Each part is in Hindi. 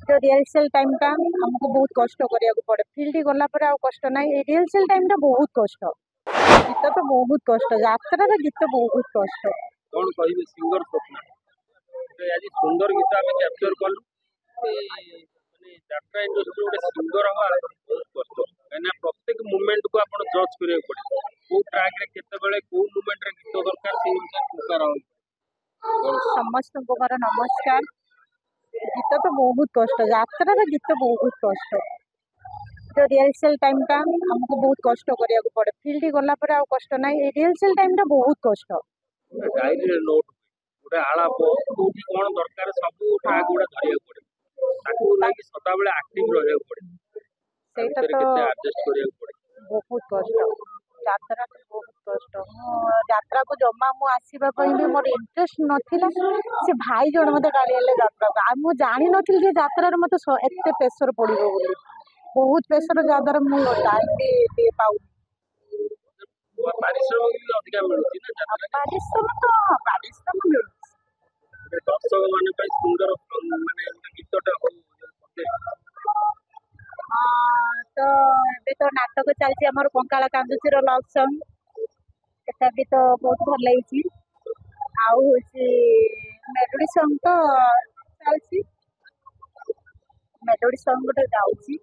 जो रिहर्सल टाइम का हमको बहुत कष्ट करिया पड़े फील्ड गला पर आउ कष्ट ना रिहर्सल टाइम टा बहुत कष्ट गीत तो बहुत कष्ट यात्रा गीत बहुत कष्ट। कौन कहिबे सिंगर स्वप्न तो आज सुंदर गीत आम कैप्चर कलु माने यात्रा इंडस्ट्री गोटे सिंगर हवा बहुत कष्ट कहीं प्रत्येक मुवमेंट को आप जज करिया पड़े को ट्रैक रे केते बेले को मुवमेंट रे गीत दरकार से अनुसार प्रिपेयर हो। समस्त नमस्कार। गीत तो बहुत कष्ट यात्रा गीत बहुत कष्ट जो रिहर्सल टाइम का हमको बहुत कष्ट करिया पड़े फील्ड गला पर आउ कष्ट ना रिहर्सल टाइम टा बहुत कष्ट। डायरी रे नोट गोटे आलाप कोठी कोन दरकार सब ट्रैक गुडा धरिया पड़े ताकू लागी सदा बेले एक्टिव रहया पड़े सेटा तो केते एडजस्ट करिया पड़े बहुत कष्ट यात्रा तो बहुत कष्ट यात्रा को जमा मु आसीबा पई भी मोर इंटरेस्ट नथिला से भाई जण मते गाड़ी ले यात्रा को आ मु जानि नथिल जे यात्रा रे मते एते प्रेशर पड़िबो बोली बहुत प्रेशर ज्यादा मु टाइम भी पाउ पारिश्रमिक भी अधिका मिलुची ना यात्रा पारिश्रम तो पारिश्रम मिलु दर्शक माने पई सुंदर माने गीतटा हो तो ଏବେ ତ ନାଟକ ଚାଲିଛି ଆମର କଙ୍କାଳ କାନ୍ଦୁଚିର ଲଭ୍ ସଙ୍ଗ ସେଟା ବି ତ ବହୁତ ଭଲ ହେଇଛି ଆଉ ହଉଛି ମେଲୋଡି ସଙ୍ଗ ତ ଚାଲିଛି ମେଲୋଡି ସଙ୍ଗ ଗୋଟେ ଗାଉଛି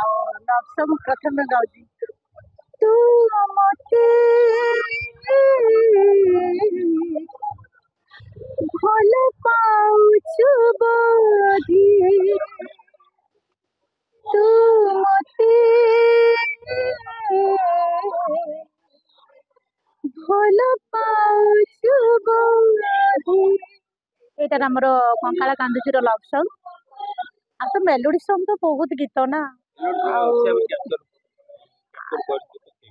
ଆଉ ଲଭ୍ ସଙ୍ଗ ପ୍ରଥମେ ଗାଉଛି ତୁ ମତେ ଭଲ ପାଉଛୁ ବୋଧି तू मते भल पाउछु बोधि एटार हमर कंकाला कांदुचीर लव सॉन्ग आ तो मेलोडी सॉन्ग तो बहुत गीत ना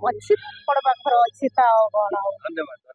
अच्छी बड़ पाखर अच्छी ता धन्यवाद।